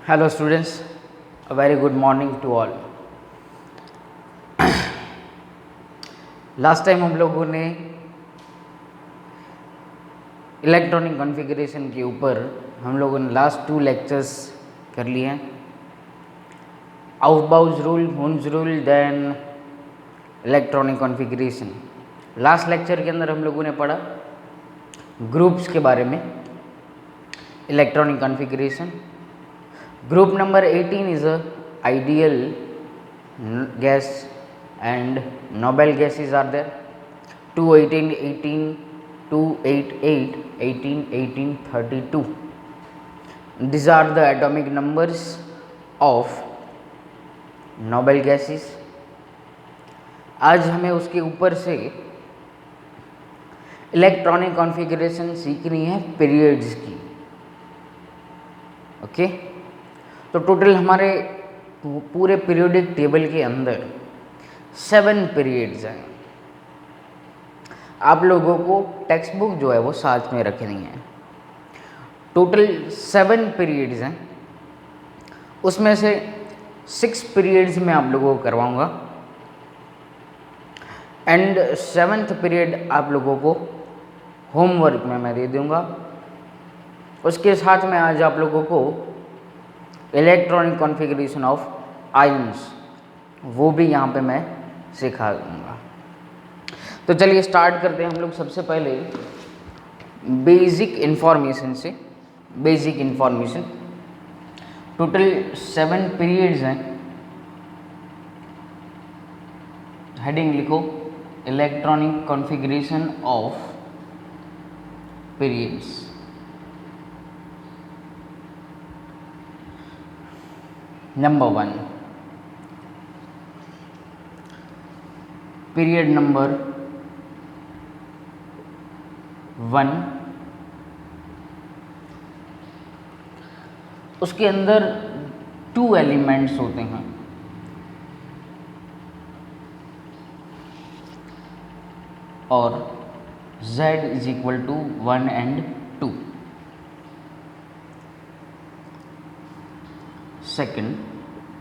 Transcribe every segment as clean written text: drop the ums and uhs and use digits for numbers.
Hello students, a very good morning to all. Last time हम लोगों ने electronic configuration के ऊपर हम लोगों ने लास्ट 2 लेक्चर्स कर लिए हैं. Aufbau rule, Hund's rule, then electronic configuration. Last lecture के अंदर हम लोगों ने पढ़ा ग्रुप्स के बारे में, electronic configuration. Group number 18 is a ideal gas and noble gases are there. 218, 18, 288, 18, 18, 32. These are the atomic numbers of noble gases. आज हमें उसके ऊपर से इलेक्ट्रॉनिक कॉन्फ़िगरेशन सीखनी है पीरियड्स की. ओके तो टोटल हमारे पूरे पीरियोडिक टेबल के अंदर 7 पीरियड्स हैं. आप लोगों को टेक्स्ट बुक जो है वो साथ में रखनी है. टोटल 7 पीरियड्स हैं, उसमें से 6 पीरियड्स मैं आप लोगों को करवाऊंगा एंड 7th पीरियड आप लोगों को होमवर्क में मैं दे दूंगा. उसके साथ में आज आप लोगों को इलेक्ट्रॉनिक कॉन्फ़िगरेशन ऑफ आयंस वो भी यहाँ पे मैं सिखा दूँगा. तो चलिए स्टार्ट करते हैं हम लोग सबसे पहले बेसिक इन्फॉर्मेशन से. बेसिक इन्फॉर्मेशन टोटल 7 पीरियड्स हैं. हेडिंग लिखो electronic configuration of periods. Number 1, period number 1, उसके अंदर 2 एलिमेंट्स होते हैं और Z is equal to 1 and 2. Second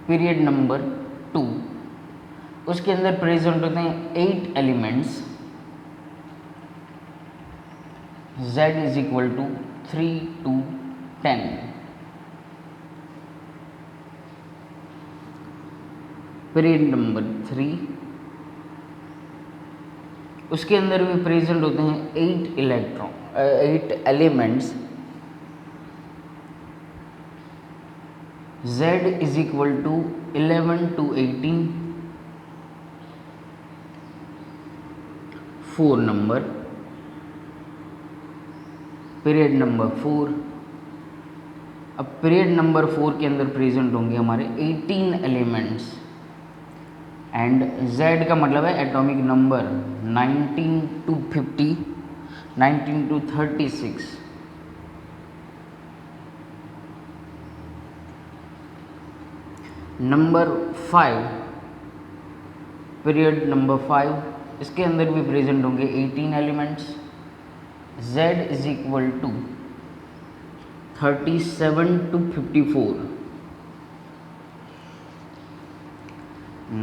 period number 2, उसके अंदर प्रेजेंट होते हैं 8 elements. Z is equal to 3 to 10. Period number 3, उसके अंदर भी प्रेजेंट होते हैं 8 elements. Z is equal to 11 to 18. 4 number period number 4. अब पीरियड नंबर 4 के अंदर प्रेजेंट होंगे हमारे 18 एलिमेंट्स एंड Z का मतलब है atomic number 19 to 50, 19 to 36. Number 5 period number 5, इसके अंदर भी प्रेजेंट होंगे 18 elements. Z is equal to 37 to 54.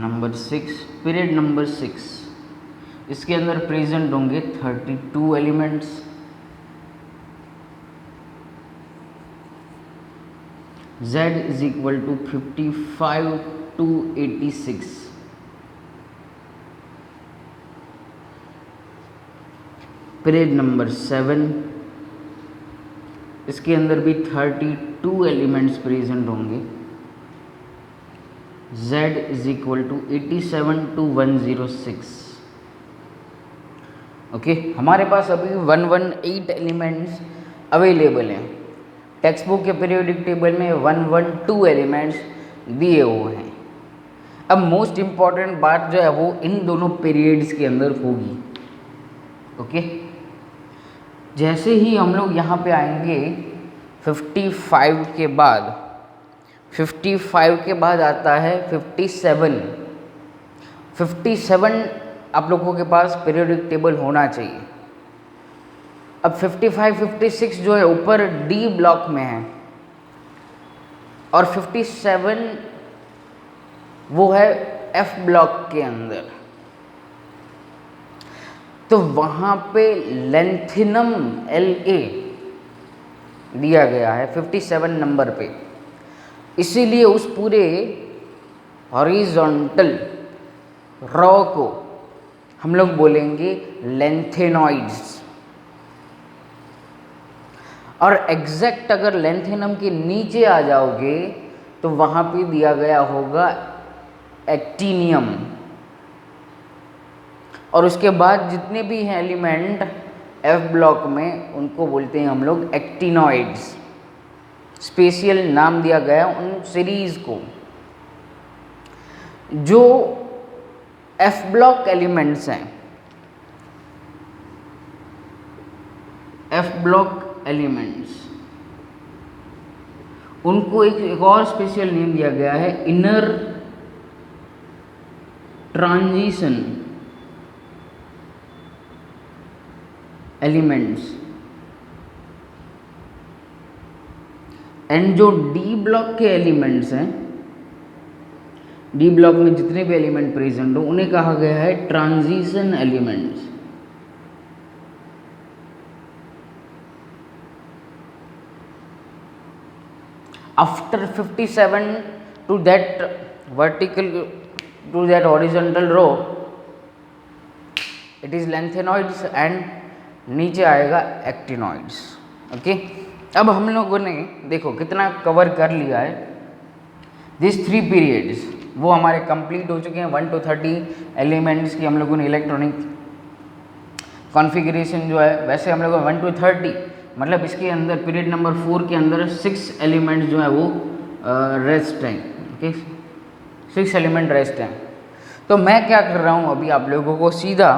Number 6 period number 6, इसके अंदर प्रेजेंट होंगे 32 elements. Z is equal to 55 to 86. Period number 7, इसके अंदर भी 32 एलिमेंट्स प्रेजेंट होंगे. Z is equal to 87 to 106. Okay हमारे पास अभी 118 एलिमेंट्स अवेलेबल हैं. टेक्स्ट बुक के पीरियोडिक टेबल में 112 एलिमेंट्स दिए हुए हैं. अब मोस्ट इम्पॉर्टेंट बात जो है वो इन दोनों पीरियड्स के अंदर होगी. ओके जैसे ही हम लोग यहाँ पे आएंगे 55 के बाद, 55 के बाद आता है 57. 57 आप लोगों के पास पीरियोडिक टेबल होना चाहिए. अब 55, 56 जो है ऊपर डी ब्लॉक में है और 57 वो है F ब्लॉक के अंदर। तो वहाँ पे लेंथिनम La दिया गया है 57 नंबर पे, इसीलिए उस पूरे हॉरिजॉन्टल रॉ को हम लोग बोलेंगे लेंथेनॉइड्स। और एग्जैक्ट अगर लेंथेनम के नीचे आ जाओगे तो वहाँ पे दिया गया होगा एक्टिनियम। और उसके बाद जितने भी हैं एलिमेंट F ब्लॉक में उनको बोलते हैं हम लोग एक्टिनॉइड्स। स्पेशल नाम दिया गया उन सीरीज को। जो F ब्लॉक एलिमेंट्स हैं, F ब्लॉक एलिमेंट्स, उनको एक और स्पेशल नेम दिया गया है इनर ट्रांजिशन एलिमेंट्स। एंड जो डी ब्लॉक के एलिमेंट्स हैं, डी ब्लॉक में जितने भी एलिमेंट प्रेजेंट हो उन्हें कहा गया है transition elements. After 57 to that vertical to that horizontal row it is lanthanoids and नीचे आएगा actinoids। ओके, अब हम लोगों ने देखो कितना कवर कर लिया है। दिस 3 पीरियड्स वो हमारे कंप्लीट हो चुके हैं। 1 to 30 एलिमेंट्स की हम लोगों ने इलेक्ट्रॉनिक कॉन्फ़िगरेशन जो है, वैसे हम लोगों 1 to 30 मतलब इसके अंदर पीरियड नंबर 4 के अंदर 6 एलिमेंट जो है वो रेस्ट हैं। ओके, 6 एलिमेंट रेस्ट हैं। तो मैं क्या कर रहा हूँ अभी आप लोगों को सीधा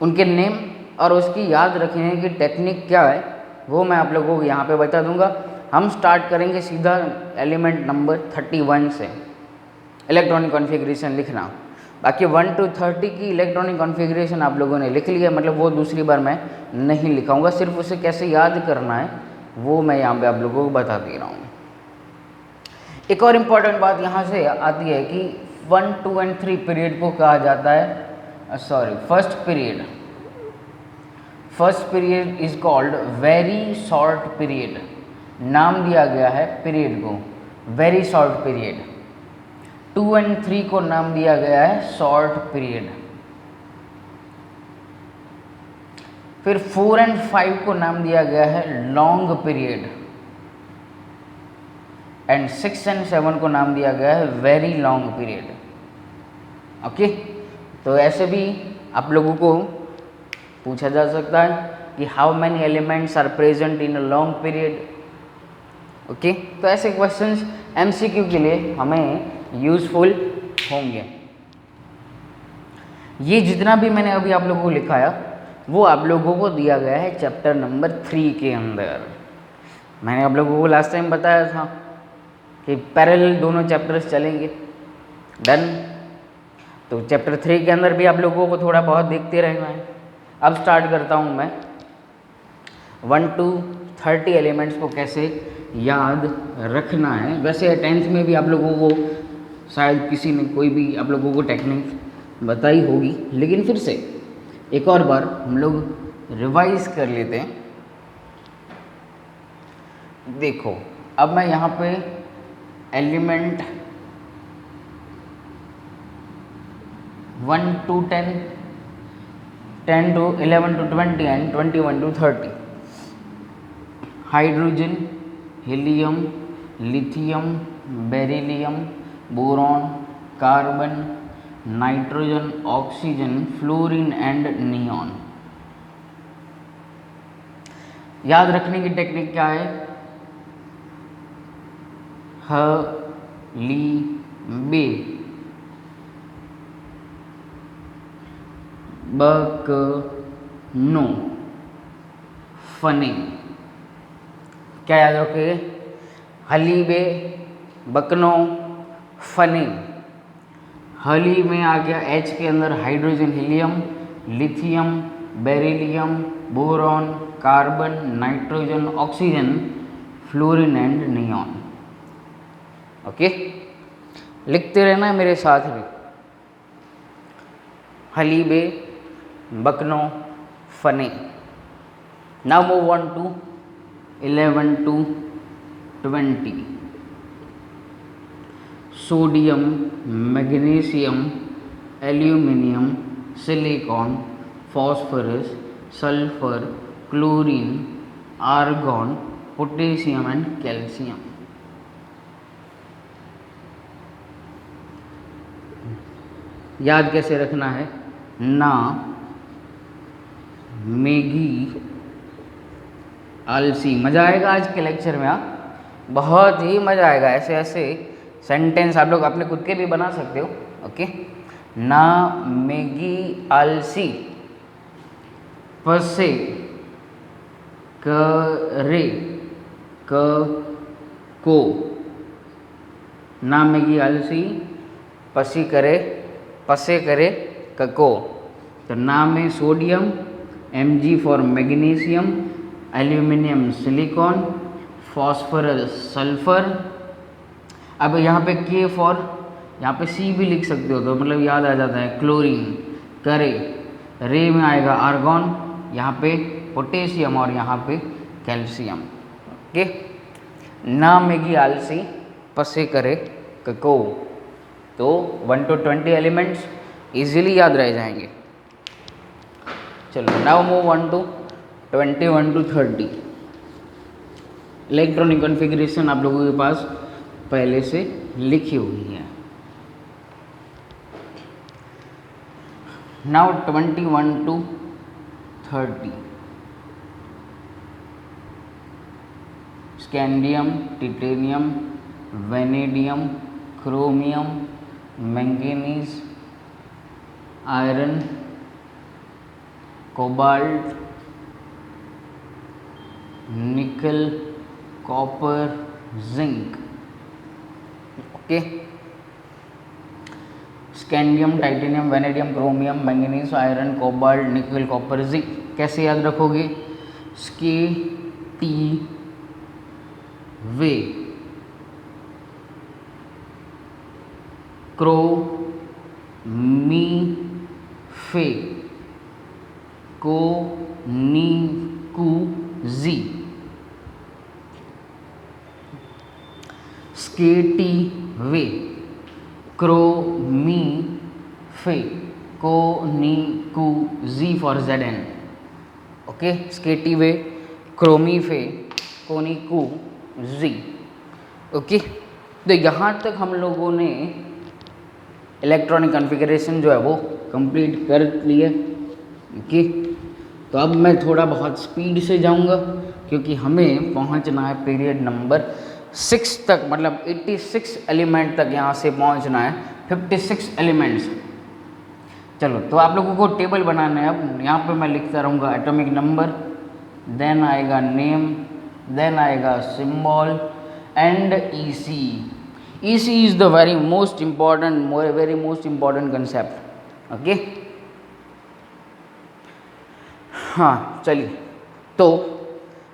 उनके नेम और उसकी याद रखने की टेक्निक क्या है वो मैं आप लोगों को यहाँ पे बता दूंगा। हम स्टार्ट करेंगे सीधा एलिमेंट नंबर 31 से इलेक्ट्रॉनिक कॉन्फ़िगरेशन लिखना। बाकी 1 to 30 की इलेक्ट्रॉनिक कॉन्फ़िगरेशन आप लोगों ने लिख लिया, मतलब वो दूसरी बार मैं नहीं लिखाऊंगा, सिर्फ उसे कैसे याद करना है वो मैं यहाँ पे आप लोगों को बता दे रहा हूँ। एक और इम्पॉर्टेंट बात यहाँ से आती है कि 1, 2 and 3 पीरियड को कहा जाता है first period is called very short period. नाम दिया गया है पीरियड को वेरी शॉर्ट पीरियड। 2 and 3 को नाम दिया गया है शॉर्ट पीरियड। फिर 4 and 5 को नाम दिया गया है लॉन्ग पीरियड। एंड 6 and 7 को नाम दिया गया है वेरी लॉन्ग पीरियड। ओके, तो ऐसे भी आप लोगों को पूछा जा सकता है कि how many elements are present in a long period. Okay, तो ऐसे क्वेश्चंस एमसीक्यू के लिए हमें यूजफुल होंगे। ये जितना भी मैंने अभी आप लोगों को लिखाया वो आप लोगों को दिया गया है चैप्टर नंबर 3 के अंदर। मैंने आप लोगों को लास्ट टाइम बताया था कि पैरेलल दोनों चैप्टर्स चलेंगे। डन। तो चैप्टर 3 के अंदर भी आप लोगों को थोड़ा बहुत देखते रहना है। अब स्टार्ट करता हूँ मैं 1 to 30 एलिमेंट्स को कैसे याद रखना है। वैसे 10th में भी आप लोगों को शायद किसी ने कोई भी आप लोगों को टेक्निक बताई होगी, लेकिन फिर से एक और बार हम लोग रिवाइज कर लेते हैं। देखो, अब मैं यहाँ पे element 1 to 10, 10 to 11 to 20 and 21 to 30 hydrogen, helium, lithium, beryllium, boron, carbon, nitrogen, oxygen, fluorine and neon. याद रखने की टेक्निक क्या है? ह ली बे बक नो फने। क्या याद रखोगे? हलीबे, बकनो, फने। हली में आ गया H के अंदर hydrogen, helium, lithium, beryllium, boron, carbon, nitrogen, oxygen, fluorine and neon. Okay, लिखते रहना मेरे साथ भी। हलीबे, बकनो, फने। Now move on to 11 to 20। Sodium, magnesium, aluminium, silicon, phosphorus, sulphur, chlorine, argon, potassium and calcium. याद कैसे रखना है? ना, मेगी, आलसी। मज़ा आएगा आज के लेक्चर में। बहुत ही मज़ा आएगा। ऐसे ऐसे सेंटेंस आप लोग अपने खुद के भी बना सकते हो। ओके, ना, मेगी, आलसी, पसे, करे, को। ना, मेगी, आलसी, पसी करे, पसे करे, को। तो ना में sodium, Mg for magnesium, aluminium silicon, phosphorus sulphur. अब यहाँ पे के फॉर, यहाँ पे सी भी लिख सकते हो तो मतलब याद आ जाता है। क्लोरीन, करे, रे में आएगा आर्गॉन, यहाँ पे पोटेशियम और यहाँ पे कैल्शियम। ओके, ना, मेगी, आलसी, पसे करे, को। तो 1 to 20 एलिमेंट्स इजीली याद रह जाएंगे। चलो, now move on to 21 to 30। Electronic configuration आप लोगों के पास पहले से लिखी हुई है। Now 21 to 30। Scandium, titanium, vanadium, chromium, manganese, iron, cobalt, nickel, copper, zinc. Okay, scandium, titanium, vanadium, chromium, manganese, iron, cobalt, nickel, copper, zinc. कैसे याद रखोगे? स्के, टी, वे, क्रो, मी, फे, को, नी, कु, जी। स्केटी, वे, क्रो, मी, फे, को, नी, कु, जी फॉर ZN। ओके, स्केटी, वे, क्रोमी, फे, कोनी, कु, जी। ओके, तो यहाँ तक हम लोगों ने इलेक्ट्रॉनिक कॉन्फ़िगरेशन जो है वो कंप्लीट कर लिया। ओके, तो अब मैं थोड़ा बहुत स्पीड से जाऊंगा क्योंकि हमें पहुंचना है पीरियड नंबर 6 तक, मतलब 86 एलिमेंट तक यहाँ से पहुंचना है। 56 एलिमेंट्स। चलो, तो आप लोगों को टेबल बनाना है। अब यहाँ पे मैं लिखता रहूँगा एटॉमिक नंबर, देन आएगा नेम, देन आएगा symbol and EC। EC is the very most important concept. Okay, हाँ चलिए, तो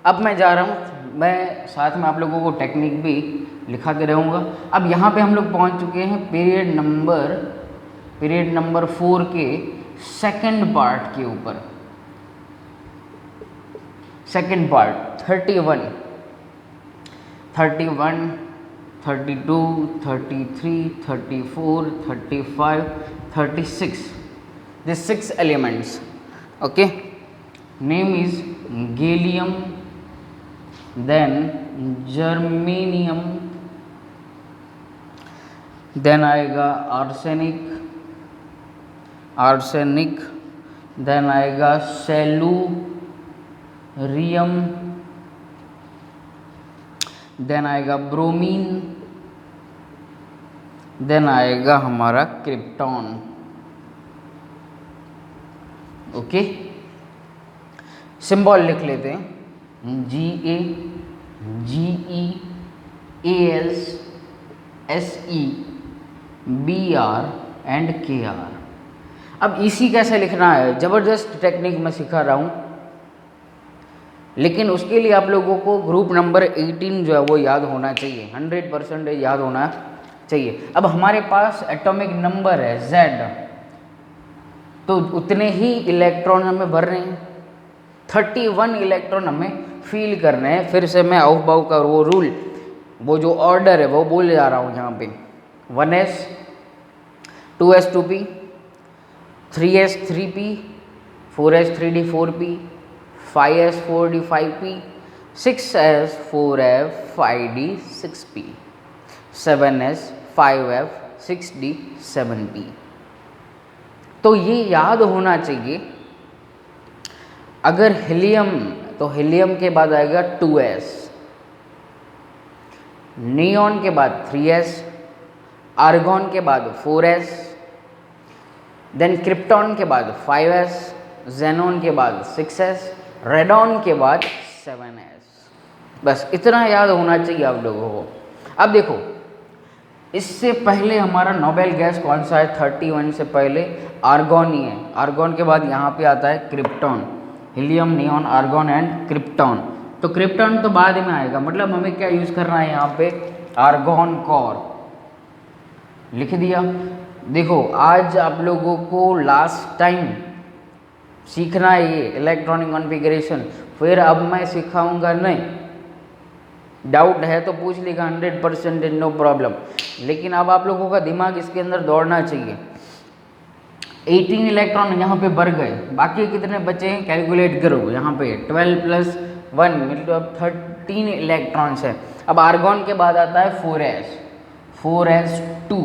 अब मैं जा रहा हूँ। मैं साथ में आप लोगों को टेक्निक भी लिखाते रहूँगा। अब यहाँ पे हम लोग पहुँच चुके हैं पीरियड नंबर 4 के सेकंड पार्ट के ऊपर। Second part 31, 32, 33, 34, 35, 36। These 6 elements. Okay. Name is gallium, then germanium, then आएगा arsenic, then आएगा cellurium, then आएगा bromine, then आएगा हमारा क्रिप्टॉन। ओके, सिंबल लिख लेते हैं। Ga, Ge, As, Se, Br and Kr। अब EC कैसे लिखना है, ज़बरदस्त टेक्निक मैं सिखा रहा हूँ। लेकिन उसके लिए आप लोगों को ग्रुप नंबर 18 जो है वो याद होना चाहिए, 100% याद होना चाहिए। अब हमारे पास एटॉमिक नंबर है Z, तो उतने ही इलेक्ट्रॉन हमें भर रहे हैं, 31 इलेक्ट्रॉन हमें फील करने हैं। फिर से मैं आउफ बाउ का वो रूल, वो जो ऑर्डर है वो बोले जा रहा हूँ यहाँ पे, 1s 2s 2p 3s 3p 4s 3d 4p 5s 4d 5p 6s 4f 5d 6p 7s 5f 6d 7p। तो ये याद होना चाहिए। अगर हीलियम, तो हीलियम के बाद आएगा 2s, नियॉन के बाद 3s, आर्गॉन के बाद 4s, देन क्रिप्टॉन के बाद 5s, जेनॉन के बाद 6s, रेडॉन के बाद 7s। बस इतना याद होना चाहिए आप लोगों को। अब देखो, इससे पहले हमारा नोबेल गैस कौन सा है? 31 से पहले आर्गॉन ही है। आर्गॉन के बाद यहाँ पे आता है krypton, helium, neon, argon and krypton. तो क्रिप्टॉन तो बाद में आएगा, मतलब हमें क्या यूज़ करना है यहाँ पे? आर्गॉन कोर लिख दिया। देखो, आज आप लोगों को लास्ट टाइम सीखना है ये इलेक्ट्रॉनिक कॉन्फ़िगरेशन, फिर अब मैं सिखाऊंगा नहीं। डाउट है तो पूछ लेगा, 100% नो प्रॉब्लम। लेकिन अब आप लोगों का दिमाग इसके अंदर दौड़ना चाहिए। 18 इलेक्ट्रॉन यहाँ पे भर गए, बाकी कितने बचे हैं कैलकुलेट करो। यहाँ पे 12 + 1 मतलब 13 इलेक्ट्रॉन्स है। अब आर्गॉन के बाद आता है 4s 2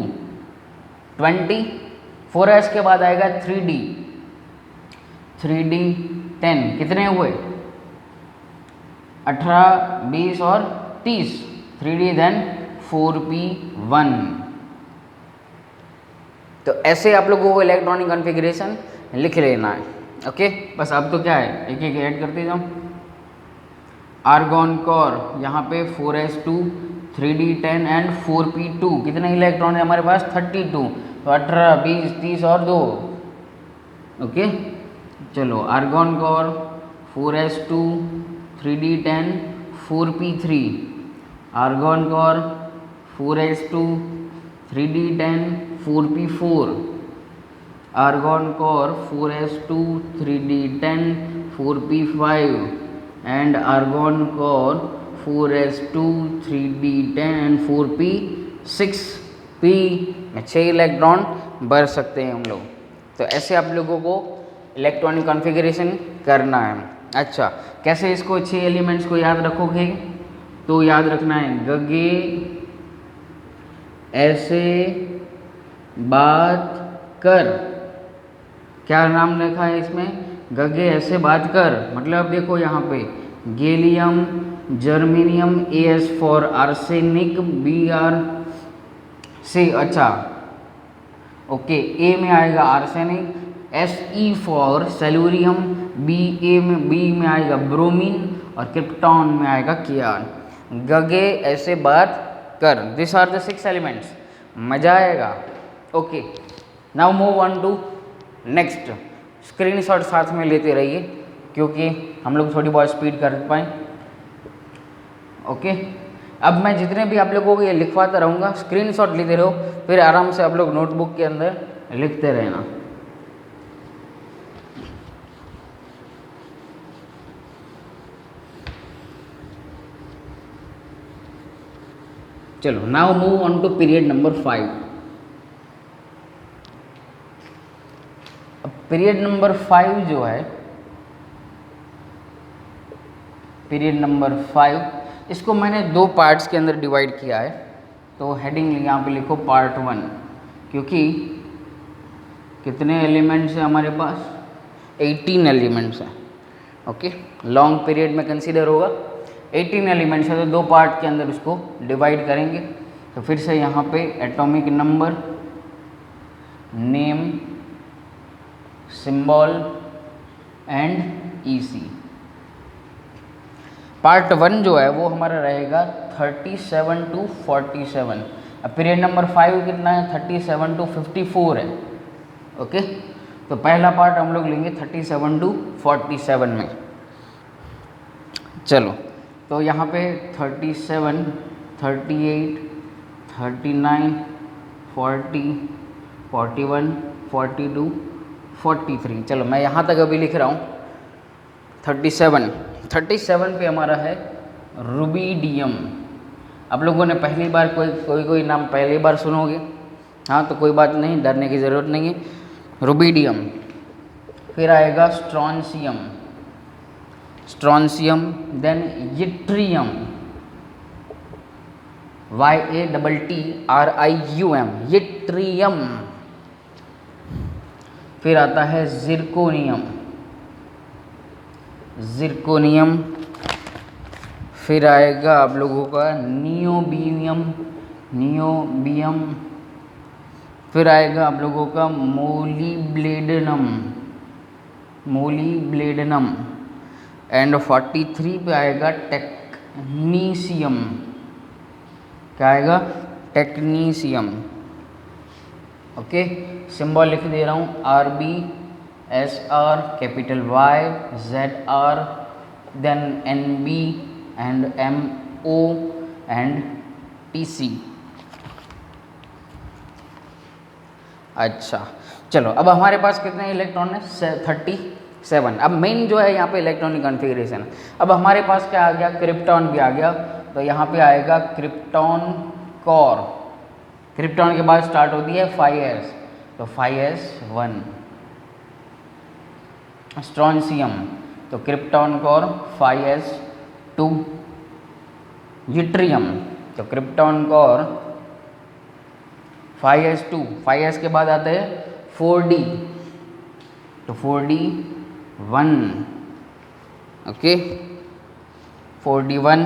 20, 4s के बाद आएगा 3d 10, कितने हुए? 18, 20 और 30, 3d देन 4p 1। तो ऐसे आप लोगों को इलेक्ट्रॉनिक कॉन्फ़िगरेशन लिख लेना है। ओके, बस अब तो क्या है, एक एक ऐड करते जाओ। आर्गॉन कोर यहाँ पे 4s2 3d 10 एंड 4p2, कितने इलेक्ट्रॉन है हमारे पास? 32, तो 18, 20, 30 और 2। ओके, चलो argon core 4s2 3d 10 4p3, argon core 4s2 3d 10 4p4, argon core 4s2 3d 10 4p5 and argon core 4s2 3d 10 and 4p6 p में 6 electron भर सकते हैं हम लोग। तो ऐसे आप लोगों को इलेक्ट्रॉनिक कॉन्फ़िगरेशन करना है। अच्छा, कैसे इसको 6 एलिमेंट्स को याद रखोगे? तो याद रखना है, गगे ऐसे बात कर। क्या नाम लिखा है इसमें? गगे ऐसे बात कर। मतलब देखो यहाँ पे gallium, germanium, AS for arsenic, BR से, अच्छा ओके, A में आएगा आर्सेनिक, SE फॉर सेलूरियम, B में आएगा ब्रोमीन और क्रिप्टॉन में आएगा कियान। गगे ऐसे बात कर, दिस आर द 6 एलिमेंट्स। मजा आएगा। Okay, now move on to next. Screenshot साथ में लेते रहिए क्योंकि हम लोग थोड़ी बहुत स्पीड कर पाएँ। ओके, अब मैं जितने भी आप लोगों को ये लिखवाता रहूँगा, स्क्रीनशॉट लेते रहो, फिर आराम से आप लोग नोटबुक के अंदर लिखते रहना। चलो, now move on to period number 5। अब पीरियड नंबर 5 जो है, पीरियड नंबर 5, इसको मैंने 2 पार्ट्स के अंदर डिवाइड किया है। तो हेडिंग यहाँ पे लिखो पार्ट 1, क्योंकि कितने एलिमेंट्स हैं हमारे पास? 18 एलिमेंट्स हैं। ओके, लॉन्ग पीरियड में कंसीडर होगा, 18 एलिमेंट्स है, तो 2 पार्ट के अंदर उसको डिवाइड करेंगे। तो फिर से यहाँ पे atomic number, name, symbol and EC। Part 1 जो है वो हमारा रहेगा 37 to 47। अब पीरियड नंबर 5 कितना है? 37 to 54 है। ओके, तो पहला पार्ट हम लोग लेंगे 37 to 47 में। चलो, तो यहाँ पे 37, 38, 39, 40, 41, 42, 43। चलो मैं यहाँ तक अभी लिख रहा हूँ। 37 पे हमारा है रुबिडियम। आप लोगों ने पहली बार कोई नाम पहली बार सुनोगे, हाँ, तो कोई बात नहीं, डरने की ज़रूरत नहीं है। रुबिडियम। फिर आएगा strontium, then yttrium, YATTRIUM, yttrium. फिर आता है जिरकोनियम। फिर आएगा आप लोगों का नियोबियम। फिर आएगा आप लोगों का मोलिब्लेडनम। एंड 43 पे आएगा टेक्नीशियम। क्या आएगा? टेक्नीशियम। ओके, सिंबल लिख दे रहा हूँ, RBSR, capital Y, ZR, then NB and MO and TC। अच्छा, चलो अब हमारे पास कितने इलेक्ट्रॉन है? 37। अब मेन जो है यहाँ पे इलेक्ट्रॉनिक कॉन्फ़िगरेशन। अब हमारे पास क्या आ गया? क्रिप्टॉन भी आ गया। तो यहाँ पे आएगा क्रिप्टॉन कोर। क्रिप्टॉन के बाद स्टार्ट होती है 5s, तो 5s1। स्ट्रॉन्सियम, तो क्रिप्टॉन कोर 5s2। यूट्रियम, तो क्रिप्टॉन कोर 5s2। 5s के बाद आते हैं 4d, तो 4d1। Okay, 4d1।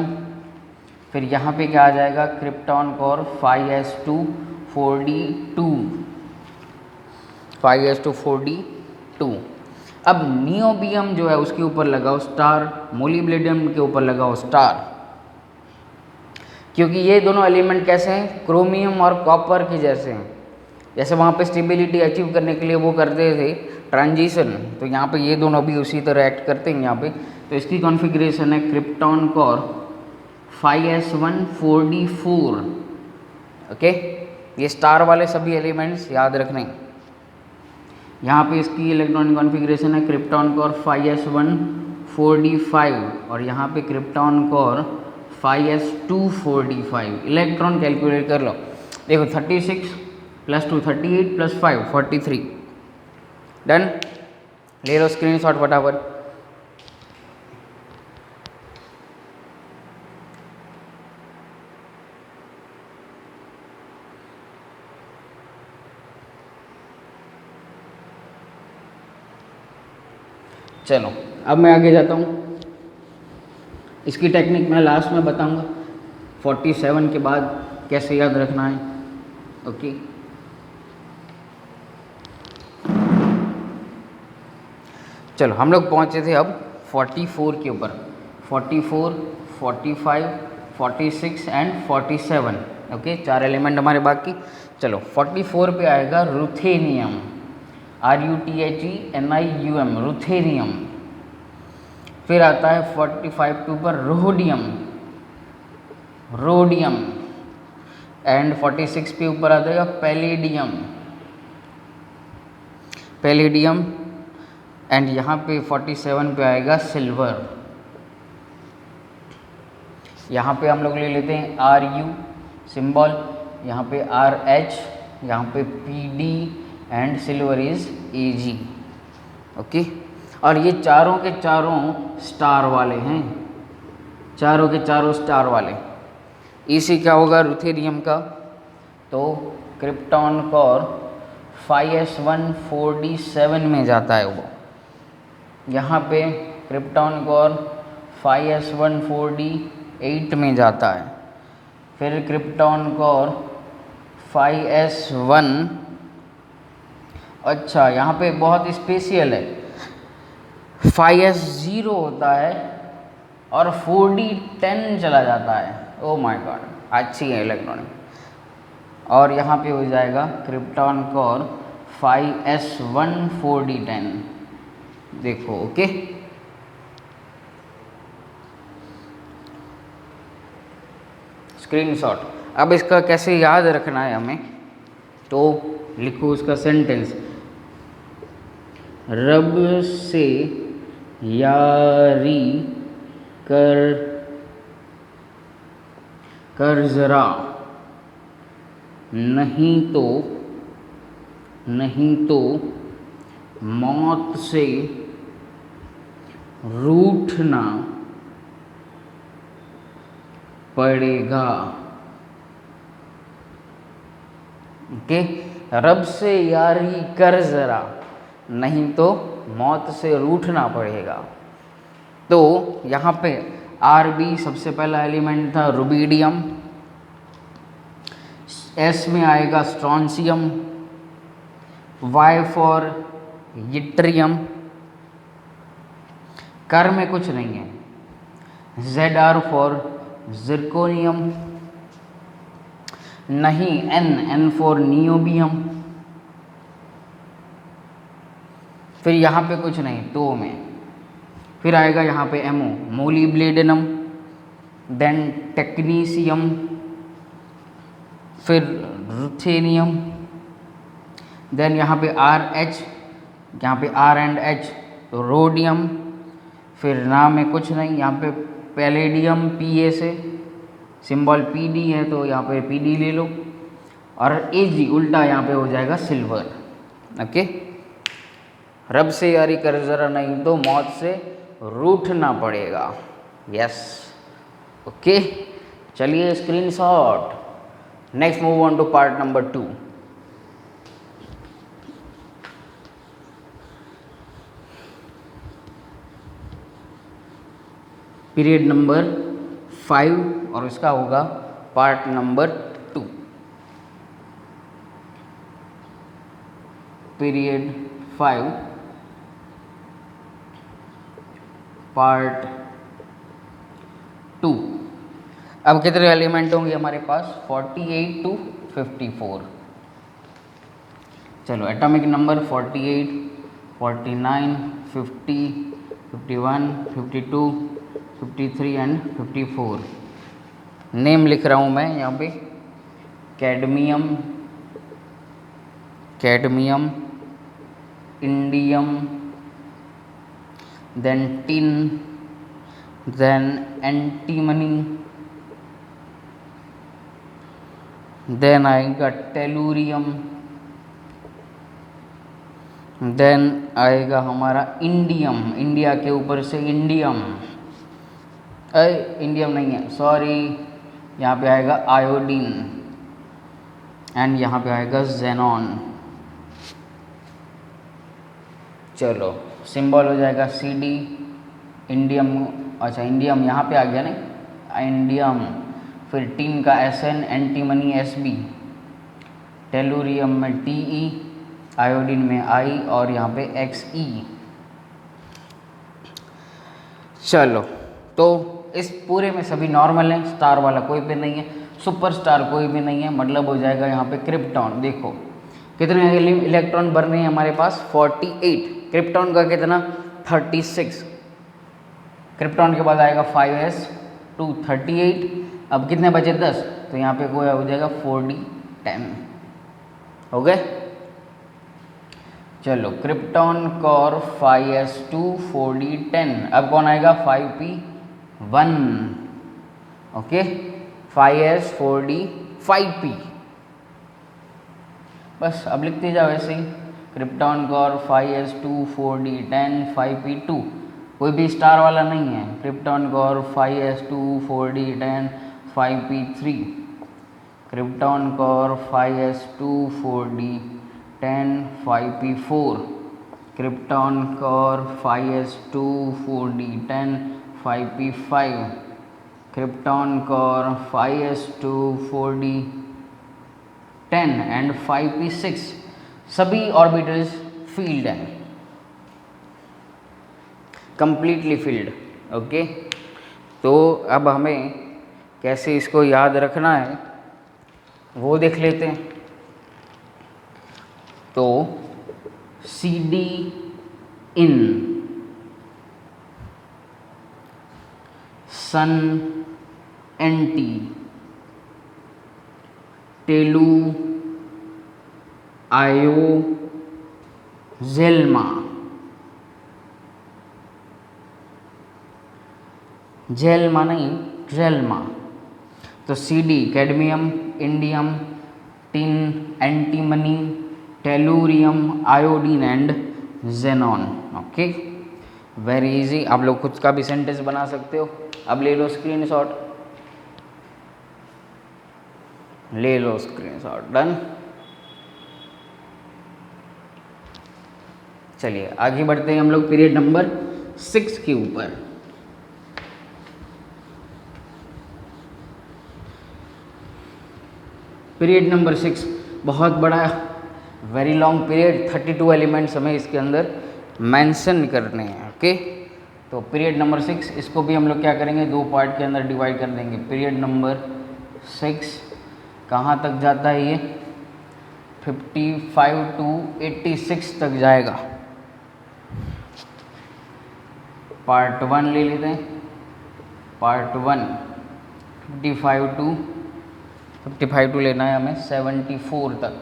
फिर यहाँ पे क्या आ जाएगा? Krypton core 5s2 4d2, 5s2 4d2। अब नियोबियम जो है उसके ऊपर लगाओ स्टार, मोलिब्लेडियम के ऊपर लगाओ स्टार, क्योंकि ये दोनों एलिमेंट कैसे हैं? क्रोमियम और कॉपर के जैसे हैं। जैसे वहाँ पे स्टेबिलिटी अचीव करने के लिए वो करते थे ट्रांजिशन, तो यहाँ पे ये दोनों भी उसी तरह एक्ट करते हैं यहाँ पे। तो इसकी कॉन्फ़िगरेशन है krypton core 5s1 4d4। Okay, ये स्टार वाले सभी एलिमेंट्स याद रखने। यहाँ पे इसकी इलेक्ट्रॉनिक कॉन्फ़िगरेशन है क्रिप्टॉन कोर 5s1 4d5 और यहाँ पे krypton core 5s2 4d5। Electron calculate कर लो, देखो 36 + 2 38 + 5 43। डन, ले लो स्क्रीनशॉट फटाफट। चलो अब मैं आगे जाता हूँ। इसकी टेक्निक मैं लास्ट में बताऊंगा, 47 के बाद कैसे याद रखना है। ओके, चलो हम लोग पहुँचे थे अब 44 के ऊपर। 44, 45, 46 एंड 47। ओके, 4 एलिमेंट हमारे बाकी। चलो 44 पे आएगा रुथेनियम, RUTHENIUM, रुथेनियम। फिर आता है 45 के ऊपर रोडियम एंड 46 के ऊपर आ जाएगा पैलेडियम एंड यहाँ पे 47 पे आएगा सिल्वर। यहाँ पे हम लोग ले लेते हैं RU सिंबल, यहाँ पे RH, यहाँ पे PD and silver is AG। Okay, और ये चारों के चारों स्टार वाले हैं, चारों के चारों स्टार वाले। इसी क्या होगा रुथेनियम का? तो क्रिप्टॉन कोर 5s1 4d7 में जाता है वो। यहाँ पे क्रिप्टॉन कोर 5s1 4d8 में जाता है। फिर क्रिप्टॉन कोर 5s1, अच्छा यहाँ पे बहुत स्पेशल है, 5s0 होता है और 4d10 चला जाता है। ओ माय गॉड, अच्छी है इलेक्ट्रॉनिक। और यहाँ पे हो जाएगा क्रिप्टॉन कोर 5s1 4d10। देखो, ओके, स्क्रीनशॉट। अब इसका कैसे याद रखना है हमें, तो लिखो उसका सेंटेंस, रब से यारी कर जरा, नहीं तो मौत से रूठना पड़ेगा। ओके, रब से यारी कर जरा, नहीं तो मौत से रूठना पड़ेगा। तो यहाँ पे RB सबसे पहला एलिमेंट था रुबीडियम, S में आएगा स्ट्रॉन्सियम, Y फॉर यट्रियम, कर में कुछ नहीं है, ZR फॉर जिरकोनियम, नहीं N फॉर नियोबियम, फिर यहाँ पे कुछ नहीं तो में, फिर आएगा यहाँ पे MO मोलिब्लेडिनम, देन टेक्नीशियम, फिर रुथेनियम, देन यहाँ पे RH, यहाँ पे R एंड H तो रोडियम, फिर नाम में कुछ नहीं, यहाँ पे पैलेडियम Pa से, सिंबल PD है तो यहाँ पे PD ले लो, और Ag उल्टा यहाँ पे हो जाएगा सिल्वर। ओके, रब से यारी कर जरा, नहीं तो मौत से रूठना पड़ेगा। यस, ओके, चलिए screenshot. Next move on to part number 2। Period number 5 और इसका होगा पार्ट नंबर 2। Period 5 part 2। अब कितने एलिमेंट होंगे हमारे पास, 48 to 54। चलो, एटॉमिक नंबर 48, 49, 50, 51, 52, 53 एंड 54। नेम लिख रहा हूँ मैं यहाँ पे, cadmium, indium, then tin, then antimony, then आएगा टेलुरियम, देन आएगा हमारा इंडियम, इंडिया के ऊपर से इंडियम, इंडियम नहीं है सॉरी, यहाँ पे आएगा आयोडीन, एंड यहाँ पे आएगा जेनॉन। चलो, सिंबल हो जाएगा CD, इंडियम, अच्छा इंडियम यहाँ पे आ गया ना, इंडियम, फिर टिन का SN, एंटीमनी SB, टेलुरियम में TE, आयोडीन में I और यहाँ पे XE। चलो, तो इस पूरे में सभी नॉर्मल हैं, स्टार वाला कोई भी नहीं है, सुपर स्टार कोई भी नहीं है, मतलब हो जाएगा यहाँ पे क्रिप्टॉन। देखो कितने इलेक्ट्रॉन बनने हैं हमारे पास, 48, क्रिप्टॉन का कितना 36, क्रिप्टॉन के बाद आएगा 5s2 38, अब कितने बचे 10, तो यहाँ पे कोई हो जाएगा 4d 10, हो गए। चलो, क्रिप्टॉन कोर 5s2 4d 10, अब कौन आएगा 5p1, okay, 5s 4d 5p, बस अब लिखते जाओ ऐसे ही, krypton core 5s2 4d 10 5p2, कोई भी स्टार वाला नहीं है, krypton core 5s2 4d 10 5p3, krypton core 5s2 4d 10 5p4, krypton core 5s2 4d 10 5p5, krypton core 5s2 4d 10 and 5p6, सभी ऑर्बिटल्स फील्ड हैं, कंप्लीटली फील्ड। ओके, तो अब हमें कैसे इसको याद रखना है वो देख लेते हैं। तो CD इन सन NT टेलू आयो जेल्मा, जेल्मा नहीं जेल्मा। तो CD cadmium, indium, tin, antimony, tellurium, iodine and xenon. Okay, very easy. आप लोग खुद का भी सेंटेंस बना सकते हो। अब ले लो स्क्रीनशॉट, ले लो स्क्रीनशॉट। डन। चलिए आगे बढ़ते हैं हम लोग पीरियड नंबर 6 के ऊपर। पीरियड नंबर 6 बहुत बड़ा, वेरी लॉन्ग पीरियड, 32 एलिमेंट्स हमें इसके अंदर मेंशन करने हैं। ओके, तो पीरियड नंबर 6, इसको भी हम लोग क्या करेंगे, 2 पार्ट के अंदर डिवाइड कर देंगे। पीरियड नंबर 6 कहाँ तक जाता है, ये 55 to 86 तक जाएगा। पार्ट 1 ले लेते हैं। पार्ट 1 55 टू लेना है हमें 74 तक।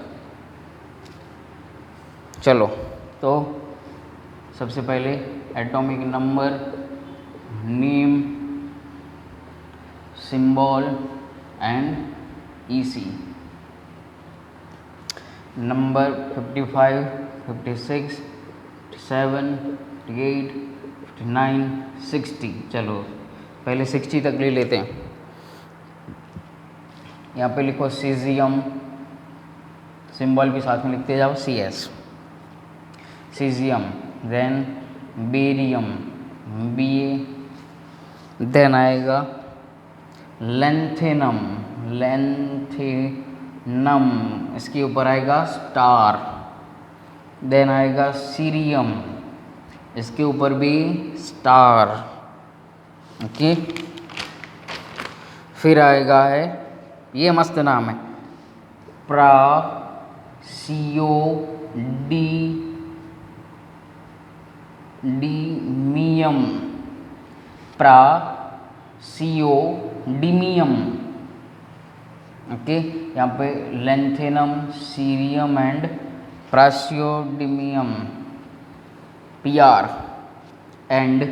चलो, तो सबसे पहले atomic number, name, symbol and EC। Number 55, 56, 57, 58, 59, 60। चलो पहले 60 तक ले लेते हैं। यहाँ पे लिखो सीजियम, सिंबल भी साथ में लिखते जाओ CS, caesium. Then barium, BA। Then आएगा लेंथेनम, लेंथेनम, इसके ऊपर आएगा स्टार। देन आएगा सीरियम, इसके ऊपर भी स्टार। ओके, फिर आएगा है, ये मस्त नाम है, प्रासियोडिमियम, प्रासियोडिमियम। ओके, यहाँ पे lanthanum, cerium and praseodymium, PR and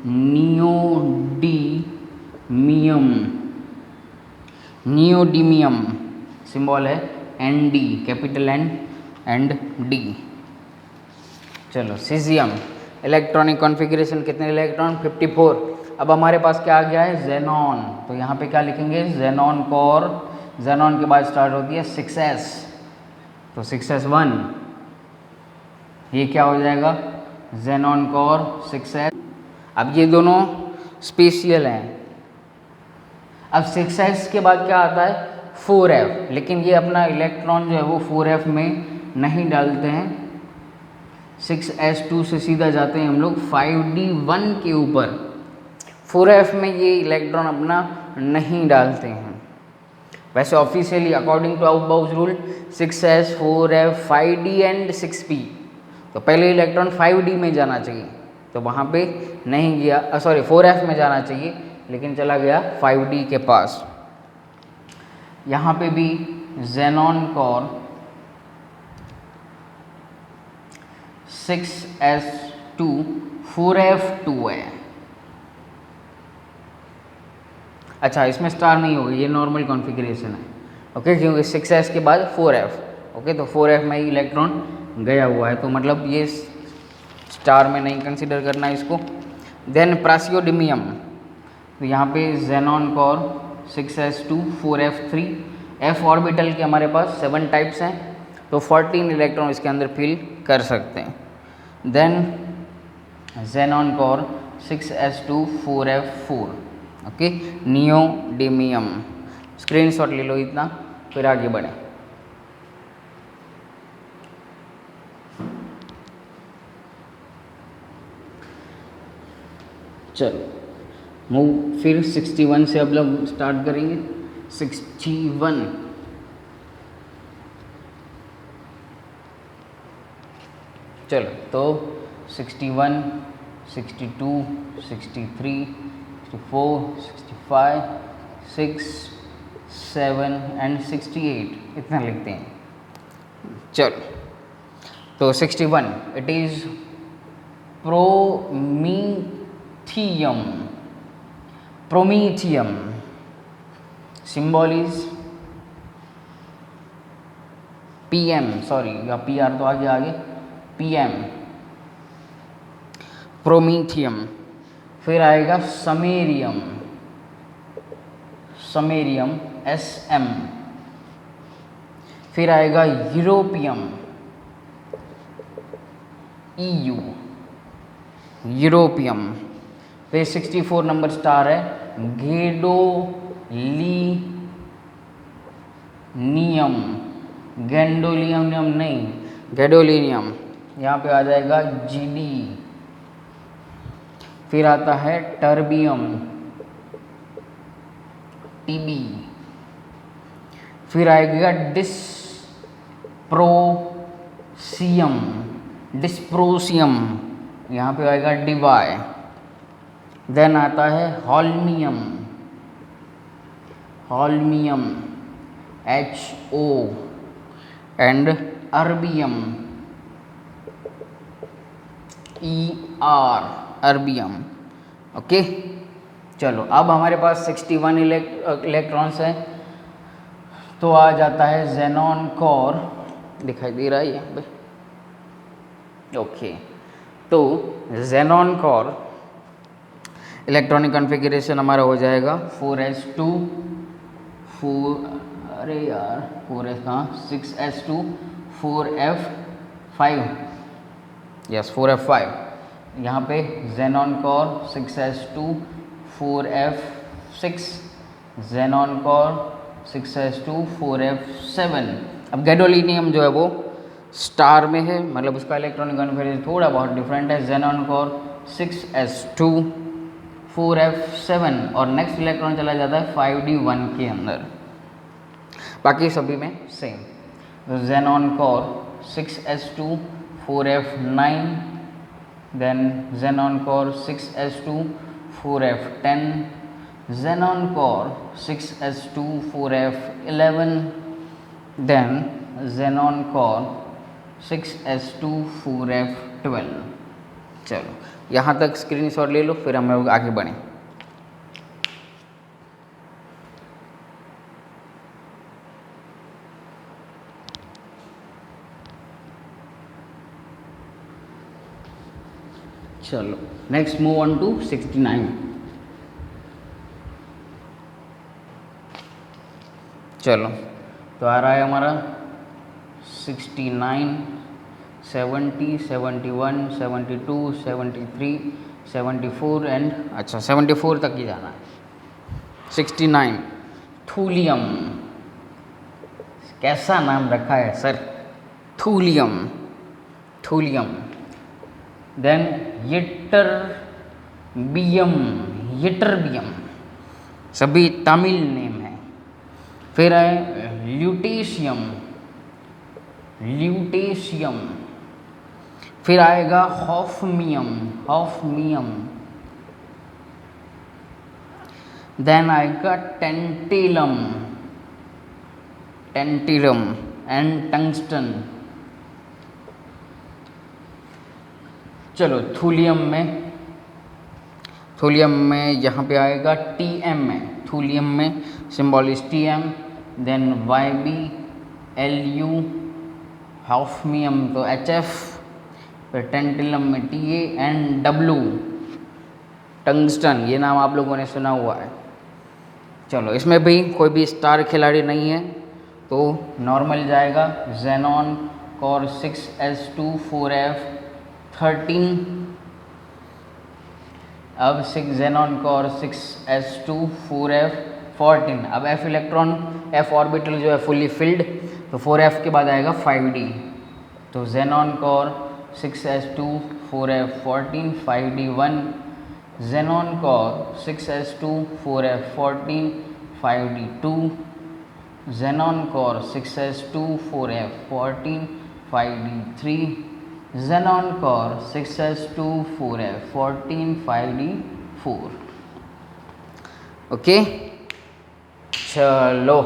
neodymium, neodymium symbol है ND, capital N and D। चलो सीजियम, इलेक्ट्रॉनिक कॉन्फ़िगरेशन कितने इलेक्ट्रॉन, 54। अब हमारे पास क्या आ गया है, जेनॉन। तो यहाँ पे क्या लिखेंगे, जेनॉन कोर। जेनॉन के बाद स्टार्ट होती है 6s, तो 6s1, ये क्या हो जाएगा, जेनॉन कोर 6s। अब ये दोनों स्पेशियल हैं। अब 6s के बाद क्या आता है, 4f, लेकिन ये अपना इलेक्ट्रॉन जो है वो 4f में नहीं डालते हैं। 6s2 से सीधा जाते हैं हम लोग 5d1 के ऊपर। 4f में ये इलेक्ट्रॉन अपना नहीं डालते हैं। वैसे ऑफिशियली अकॉर्डिंग टू आउटबाउज rule 6s, 4f, 5d and 6p, तो पहले इलेक्ट्रॉन 5d में जाना चाहिए, तो वहाँ पे नहीं गया, सॉरी 4f में जाना चाहिए, लेकिन चला गया 5d के पास। यहाँ पे भी जेनॉन कोर 6s2 4f2 है। अच्छा, इसमें स्टार नहीं होगा, ये नॉर्मल कॉन्फ़िगरेशन है। ओके, क्योंकि 6s के बाद 4f। ओके, तो 4f में ही इलेक्ट्रॉन गया हुआ है, तो मतलब ये स्टार में नहीं कंसिडर करना इसको। देन प्रासियोडिमियम, तो यहाँ पे xenon core 6s2 4f3, f orbital के हमारे पास 7 टाइप्स हैं, तो 14 इलेक्ट्रॉन इसके अंदर फिल कर सकते हैं। Then xenon core 6s2 4f4। Okay, neodymium. Screenshot ले लो इतना, फिर आगे बढ़ें। चलो मूव, फिर 61 से अब लोग स्टार्ट करेंगे। 61, चलो तो 61, 62, 63, 64, 65, 6, 7 एंड 68 इतना लिखते हैं। चलो, तो 61 it is promethium. Promethium symbol is PM, sorry या PR तो आगे PM, प्रोमीथियम। फिर आएगा समेरियम, समेरियम SM। फिर आएगा यूरोपियम, EU, यूरोपियम। फिर 64 नंबर स्टार है गैडोलीनियम, गैंडोलियम नहीं, गैडोलिनियम, यहाँ पे आ जाएगा GD। फिर आता है टर्बियम, TB। फिर आएगा डिस्प्रोसियम, डिस्प्रोसियम, यहाँ पे आएगा DY। देन आता है हॉल्मियम, हॉल्मियम HO and erbium ER, erbium. Okay, चलो अब हमारे पास 61 इलेक्ट्रॉन्स हैं, तो आ जाता है जेनॉन कोर, दिखाई दे रहा है यहाँ पे। ओके, तो जेनॉन कोर इलेक्ट्रॉनिक कॉन्फ़िगरेशन हमारा हो जाएगा 4s2 अरे यार 4s कहाँ, 6s2 4f5, यस 4f5। यहाँ पे xenon core 6s2 4f6, xenon core 6s2 4f7। अब गैडोलिनियम जो है वो स्टार में है, मतलब उसका इलेक्ट्रॉनिक कॉन्फ़िगरेशन थोड़ा बहुत डिफरेंट है। जेनॉन कोर 6s2 4f7 और नेक्स्ट इलेक्ट्रॉन चला जाता है 5d1 के अंदर, बाकी सभी में सेम। तो xenon core 6s2 4f9, then xenon core 6s2 4f10, xenon core 6s2 4f11, then xenon core 6s2 4f12। चलो यहाँ तक स्क्रीनशॉट ले लो, फिर हम लोग आगे बढ़ें। चलो नेक्स्ट मूव ऑन टू 69। चलो तो आ रहा है हमारा 69, 70, 71, 72, 73, 74 एंड अच्छा 74 तक ही जाना है। 69 थूलियम, कैसा नाम रखा है सर, थूलियम, थूलियम। देन यिटरबियम, यिटरबियम, सभी तमिल नेम है। फिर है ल्यूटेशियम, ल्यूटेशियम। फिर आएगा हॉफमियम, हॉफमियम। देन आएगा टेंटिलम, टेंटिलम एंड टंगस्टन। चलो थूलियम में, थूलियम में यहाँ पे आएगा TM में, थूलियम में symbol is TM। Then YbLu, hafnium तो HF, फिर टेंटिलम में TA एंड W, टंगस्टन, ये नाम आप लोगों ने सुना हुआ है। चलो इसमें भी कोई भी स्टार खिलाड़ी नहीं है, तो नॉर्मल जाएगा। जेनॉन कोर 6s2 4f13, अब 6 जेनॉन कोर 6s2 4f14। अब f इलेक्ट्रॉन, f ऑर्बिटल जो है फुल्ली फिल्ड, तो 4f के बाद आएगा 5d। तो xenon core 6s2 4f14 5d1, xenon core 6s2 4f14 5d2, xenon core 6s2 4f14 5d3, xenon core 6s2 4f14 5d4। Okay, चलो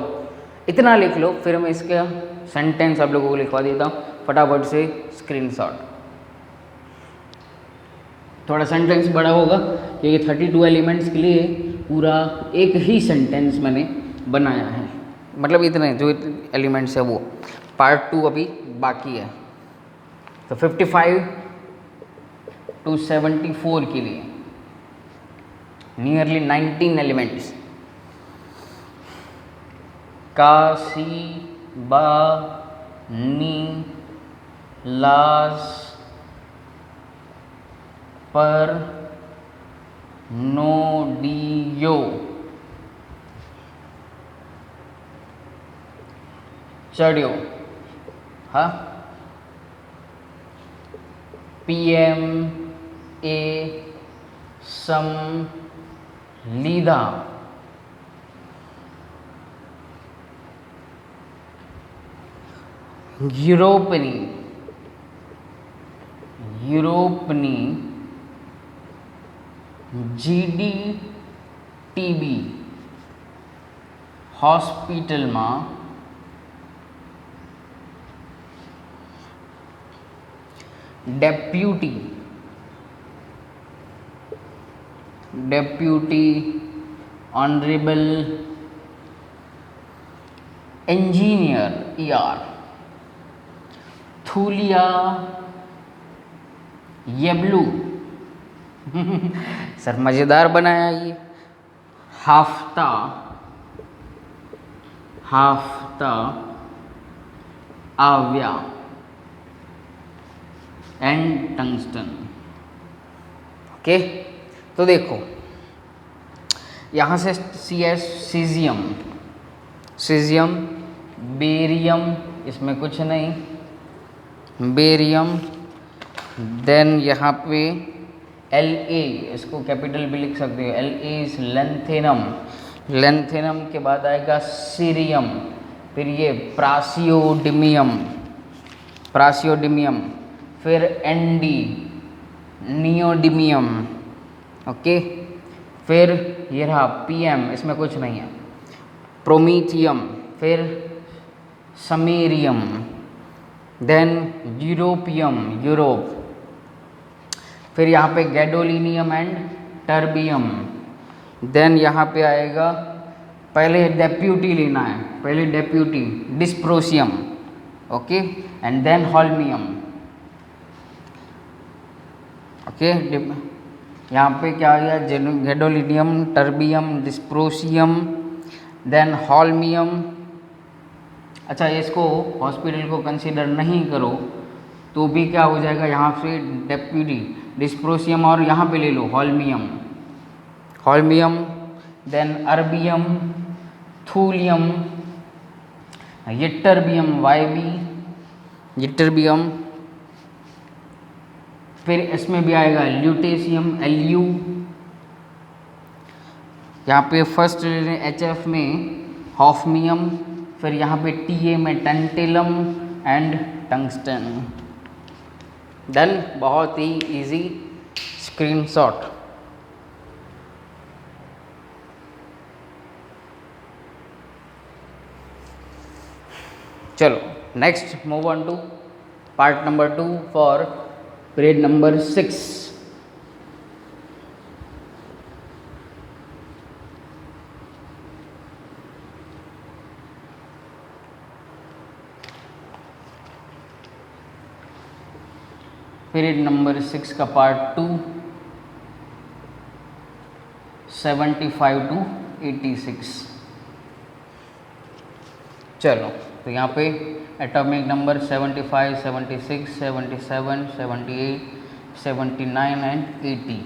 इतना लिख लो, फिर मैं इसका सेंटेंस आप लोगों को लिखवा देता हूँ फटाफट से स्क्रीनशॉट। थोड़ा सेंटेंस बड़ा होगा क्योंकि 32 एलिमेंट्स के लिए पूरा एक ही सेंटेंस मैंने बनाया है, मतलब इतने जो एलिमेंट्स है वो। पार्ट 2 अभी बाकी है। तो 55 to 74 के लिए नियरली 19 एलिमेंट्स। का, सी, बा, नी, लास, पर, नो, डी, यो, चढ़ियो, हाँ, पीएम, ए, सम, लीधा, यूरोपनी, यूरोपनी, जीडी, टीबी, हॉस्पिटल में deputy, deputy, honourable, engineer, ER, थूलिया, येब्लू सर मज़ेदार बनाया ये। हाफ्ता, हाफ्ता, आव्या एंड टंगस्टन। ओके, तो देखो यहाँ से CS सीजियम, सीजियम, बेरियम, इसमें कुछ नहीं, बेरियम। देन यहाँ पे La, इसको कैपिटल भी लिख सकते हो, La इज लेंथेनम, लेंथेनम के बाद आएगा सीरियम, फिर ये प्रासियोडिमियम, प्रासियोडिमियम, फिर ND, नियोडिमियम, ओके। फिर ये रहा PM, इसमें कुछ नहीं है, प्रोमीथियम, फिर समेरियम, देन यूरोपियम, यूरोप, फिर यहाँ पे गैडोलिनियम एंड टर्बियम। देन यहाँ पे आएगा, पहले डेप्यूटी लेना है, पहले deputy, dysprosium, okay, and then holmium, okay. यहाँ पे क्या आ गया, gadolinium, terbium, dysprosium, then holmium. अच्छा, इसको हॉस्पिटल को कंसीडर नहीं करो तो भी क्या हो जाएगा, यहाँ से डेप्यूटी, डिस्प्रोसियम, और यहाँ पे ले लो हॉल्मियम, हॉल्मियम, देन अर्बियम, थूलियम, यिट्टरबियम, YB, यिट्टरबियम, फिर इसमें भी आएगा ल्यूटेशियम, LU। यहाँ पे फर्स्ट HF में हॉफमियम, फिर यहाँ पे TA में टेंटेलम एंड टंगस्टन। डन, बहुत ही इजी स्क्रीनशॉट। चलो next move on to part number 2 for period number 6। Period number 6 का पार्ट 2 75 to 86। चलो, तो यहाँ पे atomic number 75, 76, 77, 78, 79 and 80।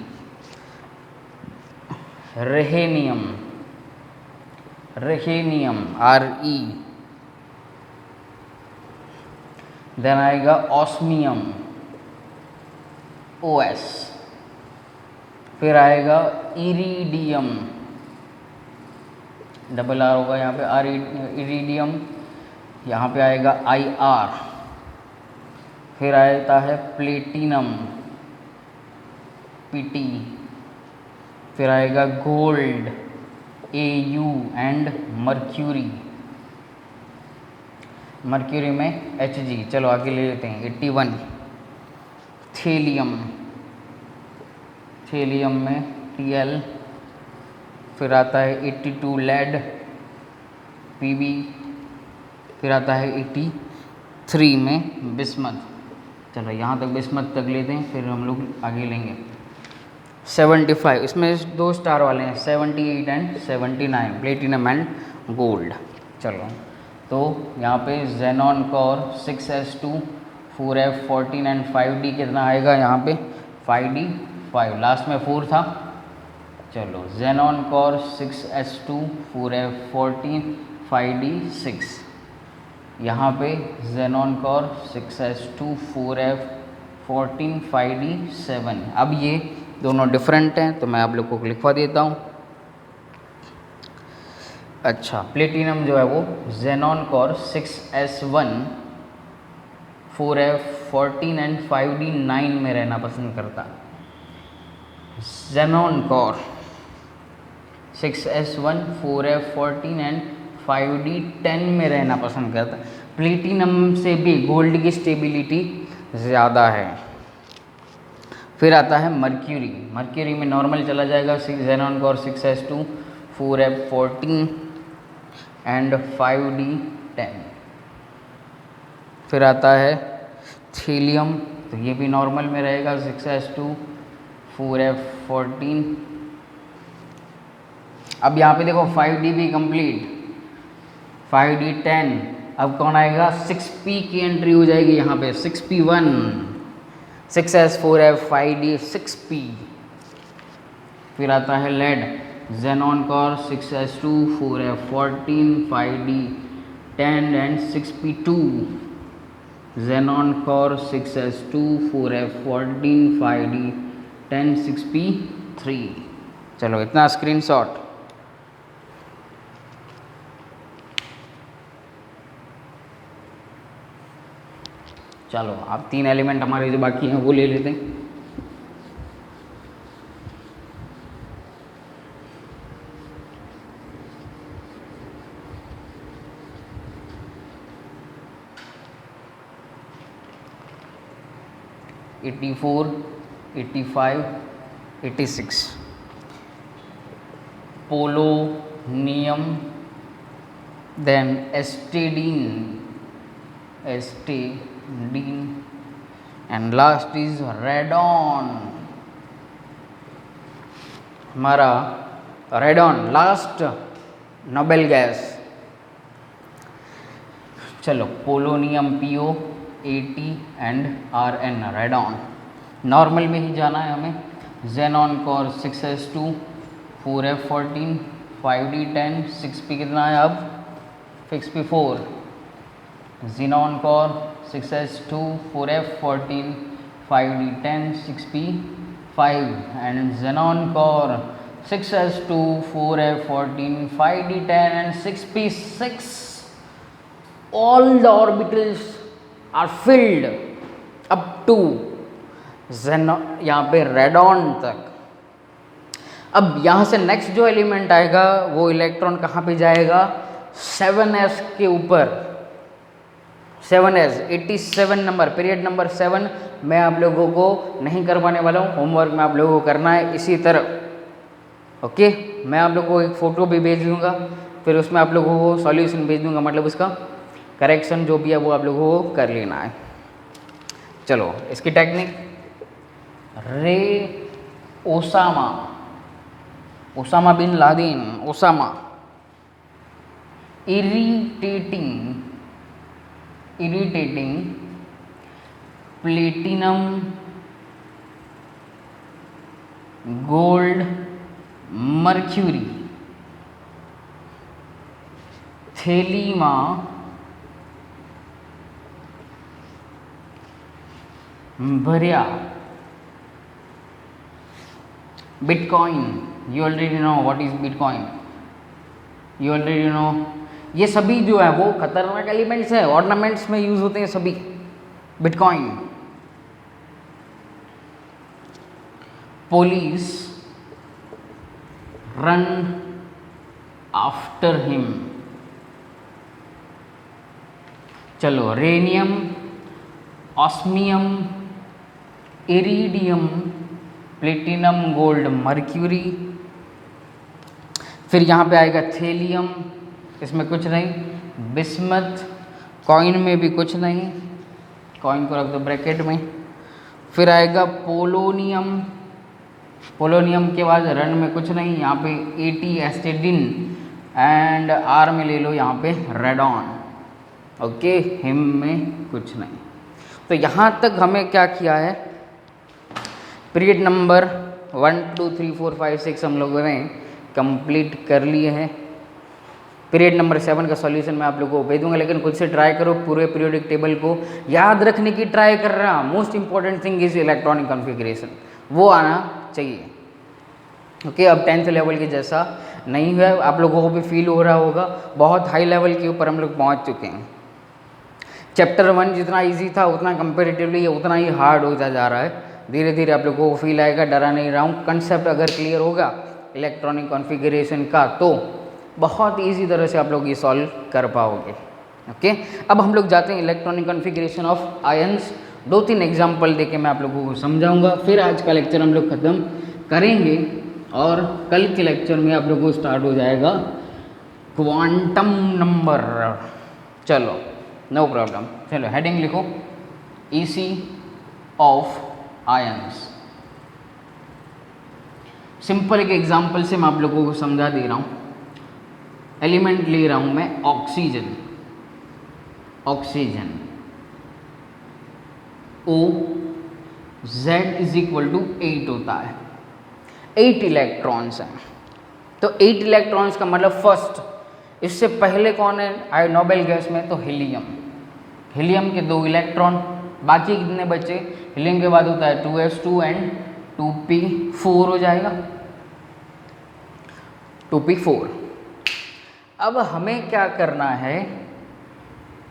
Rhenium, rhenium, RE। Then आएगा ऑस्मियम, OS। फिर आएगा इरीडियम, डबल R होगा यहाँ पे, इरीडियम। यहाँ पे आएगा IR। फिर आता है प्लेटिनम, PT। फिर आएगा gold, Au and mercury, mercury में Hg। चलो आगे ले लेते हैं 81 थीलियम, थीलियम में Tl, फिर आता है 82 लेड Pb, फिर आता है 83 में बिस्मथ। चलो यहाँ तक बिस्मथ तक लेते हैं, फिर हम लोग आगे लेंगे 75, इसमें 2 स्टार वाले हैं 78 एंड 79 प्लेटिनम एंड गोल्ड। चलो तो यहाँ पे xenon core 6s2 4f14 and 5d कितना आएगा यहाँ पे 5d 5, लास्ट में 4 था। चलो xenon core 6s2 4f14 5d 6, यहाँ पे xenon core 6s2 4f14 5d 7। अब ये दोनों डिफरेंट हैं तो मैं आप लोग को लिखवा देता हूँ। अच्छा, प्लेटिनम जो है वो xenon core 6s1 4f14 and 5d 9 में रहना पसंद करता है। Xenon core 6s1 4f14 and 5d 10 में रहना पसंद करता है। प्लेटिनम से भी गोल्ड की स्टेबिलिटी ज़्यादा है। फिर आता है मर्क्यूरी, मर्क्यूरी में नॉर्मल चला जाएगा xenon core 6s2 4f14 and 5d 10। फिर आता है थीलियम, तो ये भी नॉर्मल में रहेगा 6s2 4f14। अब यहाँ पे देखो 5d भी कंप्लीट 5d 10। अब कौन आएगा 6p की एंट्री हो जाएगी यहाँ पे 6p1 6s4f 5d 6p। फिर आता है lead xenon core 6s2 4f14 5d 10 and 6p2 xenon core 6s2 4f14 5d 10 6p3। चलो इतना स्क्रीनशॉट। चलो अब 3 एलिमेंट हमारे जो बाकी हैं वो ले लेते हैं। AT 85 86 polonium, then astatine and last is radon. हमारा रेडॉन लास्ट नोबेल गैस। चलो polonium PO 80 and RN radon. Normal में ही जाना है हमें। Xenon core 6s2 4f14 5d 10 6p कितना है अब 6p4। Xenon core 6s2 4f14 5d 10 6p5 and xenon core 6s2 4f14 5d 10 and 6p6 all the orbitals are filled up to यहाँ पे रेडॉन तक। अब यहाँ से नेक्स्ट जो एलिमेंट आएगा वो इलेक्ट्रॉन कहाँ पे जाएगा 7s के ऊपर। 7s 87 नंबर पीरियड नंबर 7 मैं आप लोगों को नहीं करवाने वाला हूँ, होमवर्क में आप लोगों को करना है इसी तरह। ओके, मैं आप लोगों को एक फ़ोटो भी भेज दूँगा, फिर उसमें आप लोगों को सॉल्यूशन भेज दूँगा, मतलब उसका करेक्शन जो भी है वो आप लोगों को कर लेना है। चलो इसकी टेक्निक रे Osama bin Laden Osama irritating platinum gold mercury थेलीमा भरिया bitcoin. You already know what is bitcoin, you already know. ये सभी जो है वो खतरनाक एलिमेंट्स है, ऑर्नामेंट्स में यूज होते हैं सभी। Bitcoin police run after him. चलो, rhenium, osmium, iridium, platinum, gold, mercury. फिर यहाँ पे आएगा थेलियम, इसमें कुछ नहीं। बिस्मथ, कॉइन में भी कुछ नहीं, कॉइन को रख दो ब्रैकेट में। फिर आएगा पोलोनियम, पोलोनियम के बाद रन में कुछ नहीं, यहाँ पे एटी एस्टेडिन, एंड आर में ले लो यहाँ पे रेडॉन। ओके, हिम में कुछ नहीं। तो यहाँ तक हमें क्या किया है, पीरियड नंबर 1 2 3 4 5 6 हम लोगों ने कंप्लीट कर लिए हैं। पीरियड नंबर 7 का सॉल्यूशन मैं आप लोगों को भेज दूंगा, लेकिन खुद से ट्राई करो, पूरे पीरियोडिक टेबल को याद रखने की ट्राई कर रहा। Most important thing is electronic configuration, वो आना चाहिए। ओके, अब 10th लेवल के जैसा नहीं हुआ, आप लोगों को भी फील हो रहा होगा, बहुत हाई लेवल के ऊपर हम लोग पहुँच चुके हैं। चैप्टर 1 जितना ईजी था उतना कंपेरेटिवली उतना ही हार्ड होता जा रहा है। धीरे धीरे आप लोगों को फील आएगा, डरा नहीं रहा हूँ। कंसेप्ट अगर क्लियर होगा इलेक्ट्रॉनिक कॉन्फ़िगरेशन का तो बहुत ईजी तरह से आप लोग ये सॉल्व कर पाओगे। ओके, अब हम लोग जाते हैं electronic configuration of ions. 2-3 example देके मैं आप लोगों को समझाऊंगा, फिर आज का लेक्चर हम लोग ख़त्म करेंगे और कल के लेक्चर में आप लोगों को स्टार्ट हो जाएगा क्वांटम नंबर। चलो, नो प्रॉब्लम। चलो, हेडिंग लिखो, ईसी ऑफ आयंस। सिंपल एक एग्जाम्पल से मैं आप लोगों को समझा दे रहा हूँ। एलिमेंट ले रहा हूँ मैं oxygen, oxygen O, Z is equal to 8 होता है। 8 इलेक्ट्रॉन्स हैं, तो 8 इलेक्ट्रॉन्स का मतलब फर्स्ट, इससे पहले कौन है आए नोबेल गैस में, तो हीलियम। हीलियम के 2 इलेक्ट्रॉन, बाकी कितने बचे, हीलियम के बाद होता है 2s2 एंड 2p4 हो जाएगा, 2p4। अब हमें क्या करना है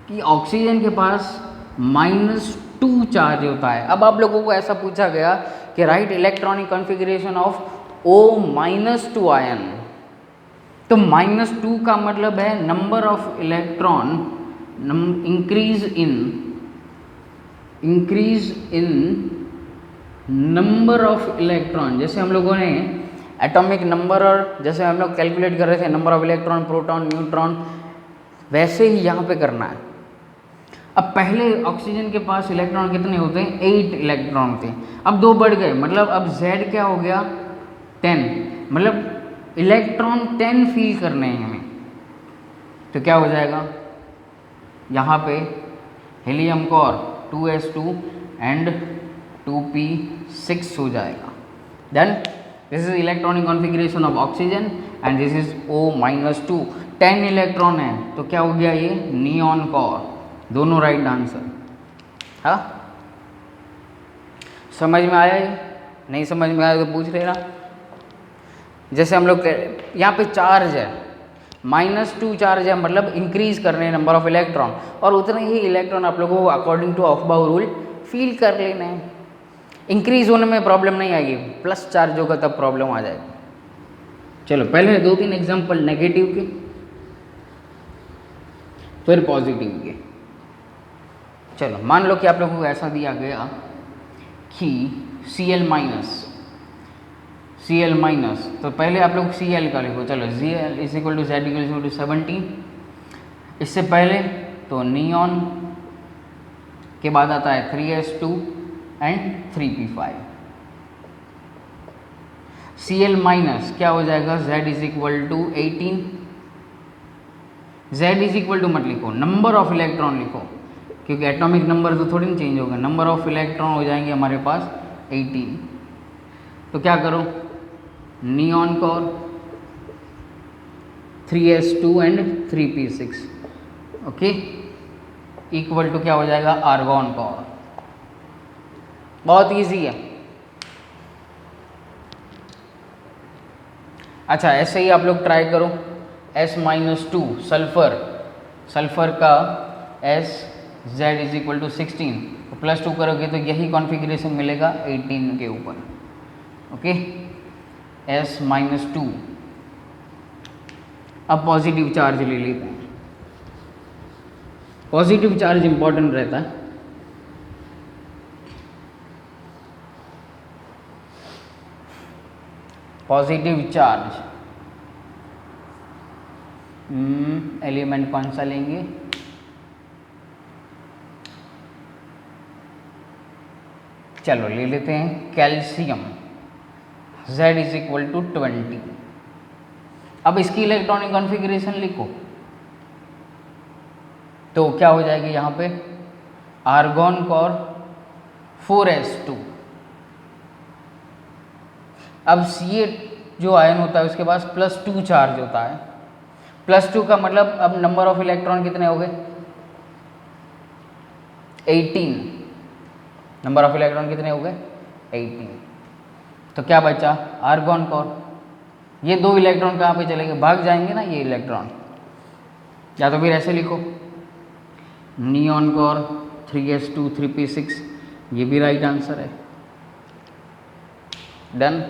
कि ऑक्सीजन के पास -2 चार्ज होता है। अब आप लोगों को ऐसा पूछा गया कि right electronic configuration of O-2 ion, तो -2 का मतलब है number of electron increase in number of electron. जैसे हम लोगों ने एटॉमिक नंबर और जैसे हम लोग कैलकुलेट कर रहे थे number of electron, proton, neutron, वैसे ही यहाँ पे करना है। अब पहले ऑक्सीजन के पास इलेक्ट्रॉन कितने होते हैं, 8 इलेक्ट्रॉन थे, अब 2 बढ़ गए, मतलब अब Z क्या हो गया 10, मतलब इलेक्ट्रॉन 10 फील करने हैं हमें। तो क्या हो जाएगा यहाँ पे helium core 2s2 and 2p6 हो जाएगा। Then this is electronic configuration of oxygen and this is O-2। 10 electron है तो क्या हो गया ये नियॉन कोर। दोनों राइट आंसर। हाँ, समझ में आया ये? नहीं समझ में आया तो पूछ लेना। जैसे हम लोग यहाँ पे चार्ज है, -2 चार्ज है, मतलब इंक्रीज कर रहे हैं नंबर ऑफ इलेक्ट्रॉन, और उतने ही इलेक्ट्रॉन आप लोगों को अकॉर्डिंग टू ऑफ-बाउ रूल फील कर लेना है। इंक्रीज होने में प्रॉब्लम नहीं आएगी, प्लस चार्ज होगा तब प्रॉब्लम आ जाएगी। चलो, पहले 2-3 एग्जाम्पल नेगेटिव के, फिर पॉजिटिव के। चलो, मान लो कि आप लोगों को ऐसा दिया गया कि Cl-, तो पहले आप लोग Cl का लिखो। चलो, Cl is equal to Z equal to 17। इससे पहले तो नियॉन के बाद आता है 3s2 एंड 3p5। Cl- क्या हो जाएगा, Z is equal to 18। Z is equal to मत लिखो, नंबर ऑफ इलेक्ट्रॉन लिखो, क्योंकि एटॉमिक नंबर तो थोड़ी ना चेंज होगा, नंबर ऑफ इलेक्ट्रॉन हो जाएंगे हमारे पास 18। तो क्या करो, neon core 3s2 and 3p6, okay, equal to क्या हो जाएगा आर्गॉन कोर। बहुत इजी है। अच्छा, ऐसे ही आप लोग ट्राई करो S-2 सल्फर का Z इज इक्वल टू 16, तो +2 करोगे तो यही कॉन्फ़िगरेशन मिलेगा 18 के ऊपर। ओके, S-2 अब पॉजिटिव चार्ज ले लेते हैं। पॉजिटिव चार्ज इंपॉर्टेंट रहता है। पॉजिटिव चार्ज एलिमेंट कौन सा लेंगे? चलो ले लेते हैं calcium, Z is equal to 20। अब इसकी इलेक्ट्रॉनिक कॉन्फ़िगरेशन लिखो तो क्या हो जाएगी यहाँ पे? Argon core 4s2। अब Ca जो आयन होता है उसके पास +2 चार्ज होता है। +2 का मतलब अब नंबर ऑफ इलेक्ट्रॉन कितने हो गए? 18। नंबर ऑफ इलेक्ट्रॉन कितने हो गए? 18। तो क्या बचा? Argon core. ये 2 इलेक्ट्रॉन कहाँ पे चले गए? भाग जाएंगे ना ये इलेक्ट्रॉन। या तो फिर ऐसे लिखो, नियॉन कोर 3s2 3p6, ये भी राइट आंसर है। डन,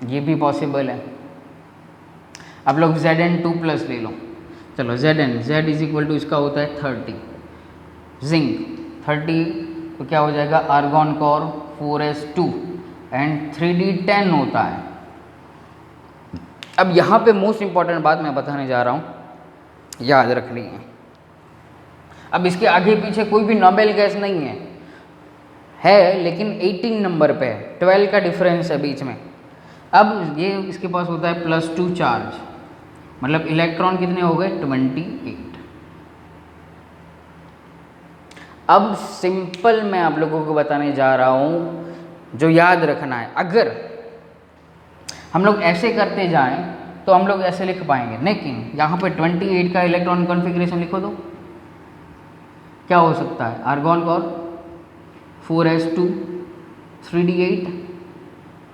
ये भी पॉसिबल है। अब लोग Zn2+ ले लो। चलो Zn, Z is equal to इसका होता है 30, जिंक 30, तो क्या हो जाएगा? Argon core 4s2 and 3d10 होता है। अब यहाँ पे मोस्ट इंपॉर्टेंट बात मैं बताने जा रहा हूँ, याद रखनी है। अब इसके आगे पीछे कोई भी नोबेल गैस नहीं है लेकिन 18 नंबर पे है, 12 का डिफरेंस है बीच में। अब ये इसके पास होता है +2 चार्ज, मतलब इलेक्ट्रॉन कितने हो गए? 28। अब सिंपल मैं आप लोगों को बताने जा रहा हूँ जो याद रखना है। अगर हम लोग ऐसे करते जाएं तो हम लोग ऐसे लिख पाएंगे, लेकिन यहाँ पे 28 का इलेक्ट्रॉन कॉन्फ़िगरेशन लिखो तो क्या हो सकता है? Argon core 4s2 3d8।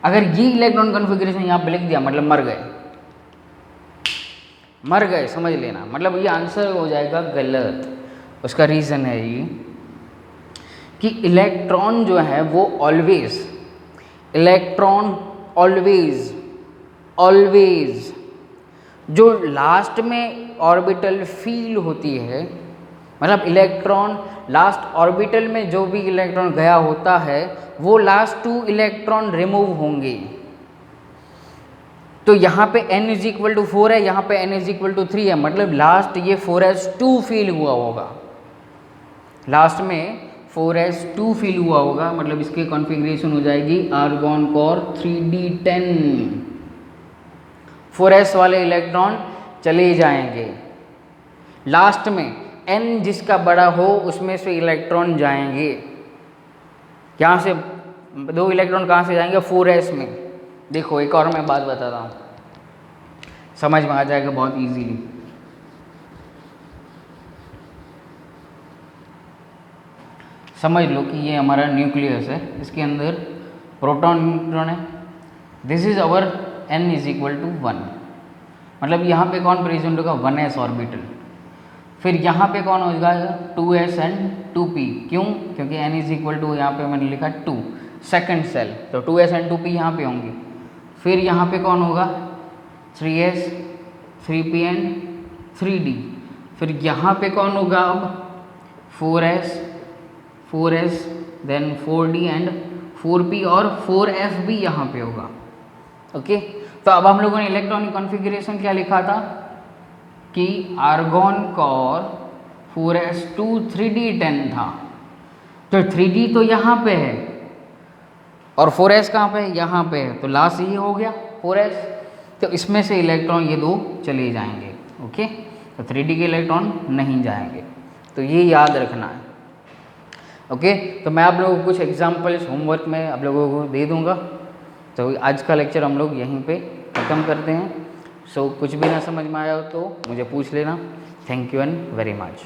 अगर ये इलेक्ट्रॉन कॉन्फ़िगरेशन यहाँ पे लिख दिया मतलब मर गए, मर गए, समझ लेना। मतलब ये आंसर हो जाएगा गलत। उसका रीज़न है ये कि इलेक्ट्रॉन जो है वो ऑलवेज, इलेक्ट्रॉन ऑलवेज जो लास्ट में ऑर्बिटल फील होती है, मतलब इलेक्ट्रॉन लास्ट ऑर्बिटल में जो भी इलेक्ट्रॉन गया होता है वो लास्ट 2 इलेक्ट्रॉन रिमूव होंगे। तो यहाँ पे n इज इक्वल टू 4 है, यहाँ पे n इज इक्वल टू 3 है, मतलब लास्ट ये 4s2 फील हुआ होगा, लास्ट में 4s2 फील हुआ होगा, मतलब इसके कॉन्फ़िगरेशन हो जाएगी आर्गॉन कोर 3d10। 4s वाले इलेक्ट्रॉन चले जाएंगे, लास्ट में n जिसका बड़ा हो उसमें से इलेक्ट्रॉन जाएंगे। यहाँ से 2 इलेक्ट्रॉन कहाँ से जाएंगे? 4s में। देखो एक और मैं बात बताता हूँ, समझ में आ जाएगा बहुत इजीली। समझ लो कि ये हमारा न्यूक्लियस है, इसके अंदर प्रोटॉन न्यूट्रॉन है। This is our n is equal to 1, मतलब यहाँ पे कौन प्रेजेंट होगा? 1s orbital. फिर यहाँ पे कौन होगा? 2s and 2p। क्यों? क्योंकि n इज इक्वल टू यहाँ पे मैंने लिखा 2, सेकंड सेल, तो 2s एंड 2p यहाँ पे होंगे। फिर यहाँ पे कौन होगा? 3s 3p and 3d। फिर यहाँ पे कौन होगा? अब 4s then 4d and 4p और 4f भी यहाँ पे होगा। ओके, तो अब हम लोगों ने इलेक्ट्रॉनिक कॉन्फ़िगरेशन क्या लिखा था कि आर्गॉन कोर 4s2 3d10 था, तो 3d तो यहाँ पे है और 4s कहाँ पे है? यहाँ पे है, तो लास्ट ये हो गया 4s। तो इसमें से इलेक्ट्रॉन ये 2 चले जाएंगे। ओके, तो 3d के इलेक्ट्रॉन नहीं जाएंगे, तो ये याद रखना है। ओके, तो मैं आप लोगों को कुछ एग्जांपल्स होमवर्क में आप लोगों को दे दूंगा। तो आज का लेक्चर हम लोग यहीं पे ख़त्म करते हैं। सो कुछ भी ना समझ में आया हो तो मुझे पूछ लेना। Thank you and very much.